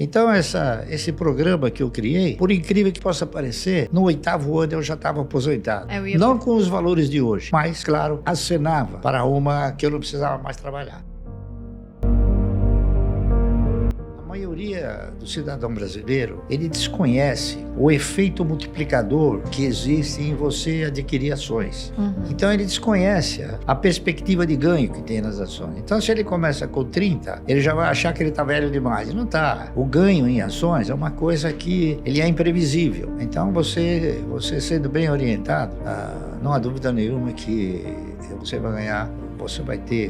Então, esse programa que eu criei, por incrível que possa parecer, no 8º ano eu já estava aposentado. Não com os valores de hoje, mas, claro, acenava para uma que eu não precisava mais trabalhar. A maioria do cidadão brasileiro, ele desconhece o efeito multiplicador que existe em você adquirir ações. Então ele desconhece a perspectiva de ganho que tem nas ações. Então se ele começa com 30, ele já vai achar que ele está velho demais. Não está. O ganho em ações é uma coisa que ele é imprevisível. Então você sendo bem orientado, não há dúvida nenhuma que você vai ganhar,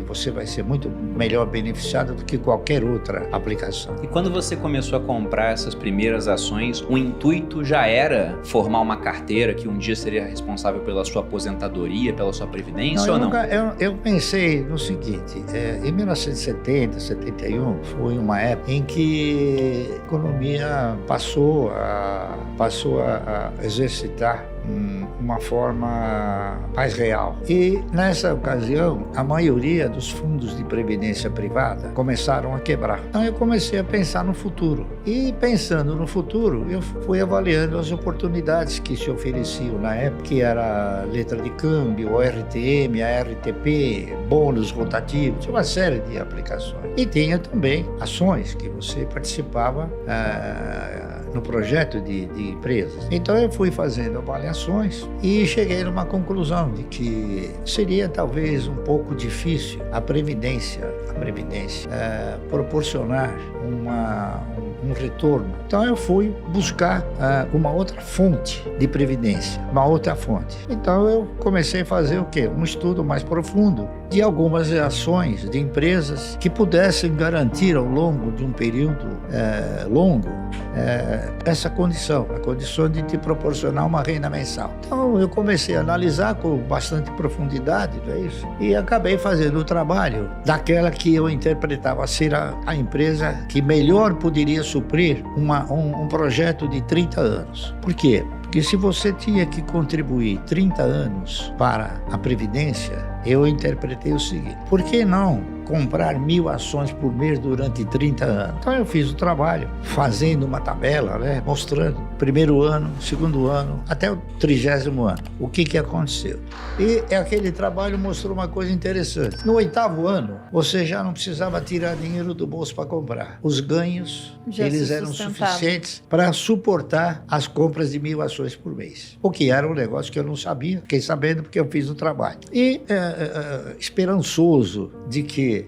você vai ser muito melhor beneficiado do que qualquer outra aplicação. E quando você começou a comprar essas primeiras ações, o intuito já era formar uma carteira que um dia seria responsável pela sua aposentadoria, pela sua previdência ou não? Eu pensei no seguinte, em 1970, 71, foi uma época em que a economia passou a exercitar uma forma mais real. E nessa ocasião, a maioria dos fundos de previdência privada começaram a quebrar. Então eu comecei a pensar no futuro. E pensando no futuro, eu fui avaliando as oportunidades que se ofereciam na época, que era letra de câmbio, o RTM, a RTP, bônus rotativos, uma série de aplicações. E tinha também ações que você participava no projeto de empresas. Então eu fui fazendo avaliações e cheguei numa conclusão de que seria talvez um pouco difícil a previdência proporcionar um retorno. Então eu fui buscar uma outra fonte de previdência, uma outra fonte. Então eu comecei a fazer o quê? Um estudo mais profundo de algumas ações de empresas que pudessem garantir ao longo de um período longo essa condição, a condição de te proporcionar uma renda mensal. Então eu comecei a analisar com bastante profundidade, não é isso? E acabei fazendo o trabalho daquela que eu interpretava ser a empresa que melhor poderia suprir um projeto de 30 anos. Por quê? Porque se você tinha que contribuir 30 anos para a Previdência, eu interpretei o seguinte: por que não comprar 1.000 ações por mês durante 30 anos? Então eu fiz o trabalho, fazendo uma tabela, mostrando primeiro ano, segundo ano, até o 30º ano, o que aconteceu. E aquele trabalho mostrou uma coisa interessante. No 8º ano, você já não precisava tirar dinheiro do bolso para comprar. Os ganhos, eles eram suficientes para suportar as compras de 1.000 ações por mês. O que era um negócio que eu não sabia, fiquei sabendo porque eu fiz o trabalho. E esperançoso de que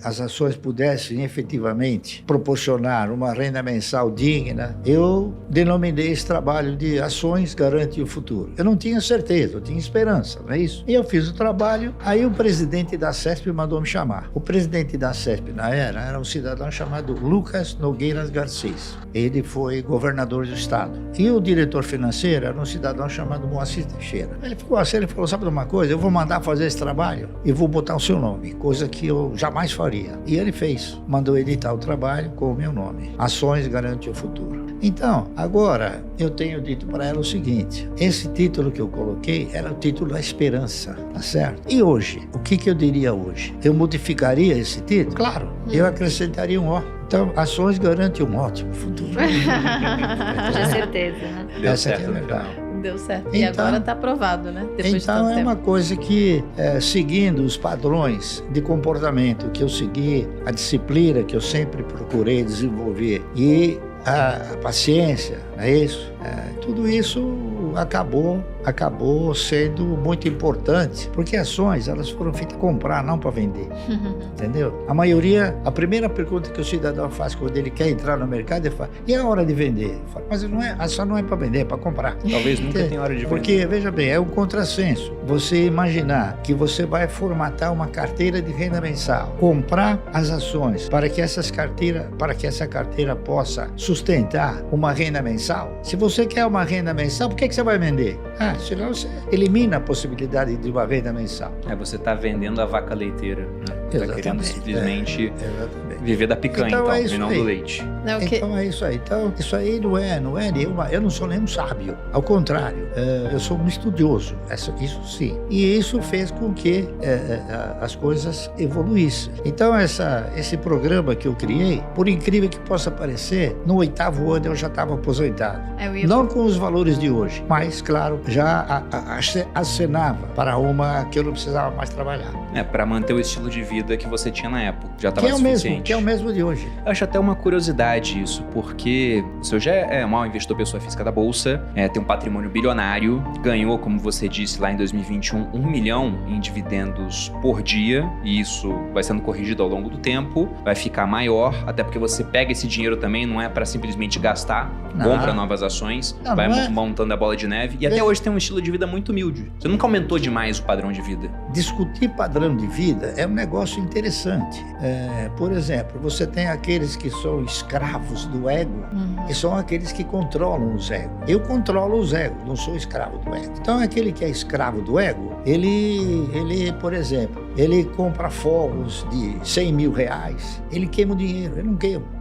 as ações pudessem efetivamente proporcionar uma renda mensal digna, eu denominei esse trabalho de Ações Garante o Futuro. Eu não tinha certeza, eu tinha esperança, não é isso? E eu fiz o trabalho, aí o presidente da CESP mandou me chamar. O presidente da CESP na era um cidadão chamado Lucas Nogueiras Garcês. Ele foi governador do estado. E o diretor financeiro era um cidadão chamado Moacir Teixeira. Ele falou, sabe de uma coisa? Eu vou mandar fazer esse trabalho e vou botar o seu nome, coisa que eu jamais faria. E ele fez, mandou editar o trabalho com o meu nome. Ações Garante o Futuro. Então, agora, eu tenho dito para ela o seguinte: esse título que eu coloquei era o título da esperança, tá certo? E hoje, o que eu diria hoje? Eu modificaria esse título? Claro, eu acrescentaria um O. Então, Ações Garante um ótimo futuro. Com certeza, né? Deu certo no final. Deu certo. E agora está aprovado, né? Depois então de tanto uma tempo. coisa que, seguindo os padrões de comportamento que eu segui, a disciplina que eu sempre procurei desenvolver e a paciência, não é isso? Tudo isso acabou sendo muito importante, porque ações, elas foram feitas para comprar, não para vender. Entendeu? A primeira pergunta que o cidadão faz quando ele quer entrar no mercado, ele fala: e a hora de vender? Falo, mas a ação não é para vender, é para comprar. Talvez nunca tenha hora de vender. Porque, veja bem, é um contrassenso você imaginar que você vai formatar uma carteira de renda mensal, comprar as ações para que essa carteira possa sustentar uma renda mensal. Se você quer uma renda mensal, por que você vai vender? Senão você elimina a possibilidade de uma renda mensal. Você está vendendo a vaca leiteira, né? Tá querendo simplesmente viver da picanha, então e não do leite. Então é isso aí. Então, isso aí não é eu não sou nem um sábio. Ao contrário, eu sou um estudioso. Isso sim. E isso fez com que as coisas evoluíssem. Então, esse programa que eu criei, por incrível que possa parecer, no 8º ano eu já estava aposentado. Não com os valores de hoje, mas, claro, já acenava para uma que eu não precisava mais trabalhar. Para manter o estilo de vida que você tinha na época. Já estava suficiente. Que é o mesmo de hoje. Eu acho até uma curiosidade isso, porque o senhor já é um investidor pessoa física da Bolsa, tem um patrimônio bilionário, ganhou, como você disse lá em 2021, 1 milhão em dividendos por dia, e isso vai sendo corrigido ao longo do tempo, vai ficar maior, até porque você pega esse dinheiro também, não é para simplesmente gastar, compra novas ações, vai montando a bola de neve, e até hoje tem um estilo de vida muito humilde. Você nunca aumentou demais o padrão de vida. Discutir padrão de vida é um negócio interessante. Por exemplo, você tem aqueles que são escravos do ego, e são aqueles que controlam os egos. Eu controlo os egos, não sou escravo do ego. Então, aquele que é escravo do ego, ele, por exemplo, ele compra fogos de 100 mil reais, ele queima o dinheiro, eu não queimo.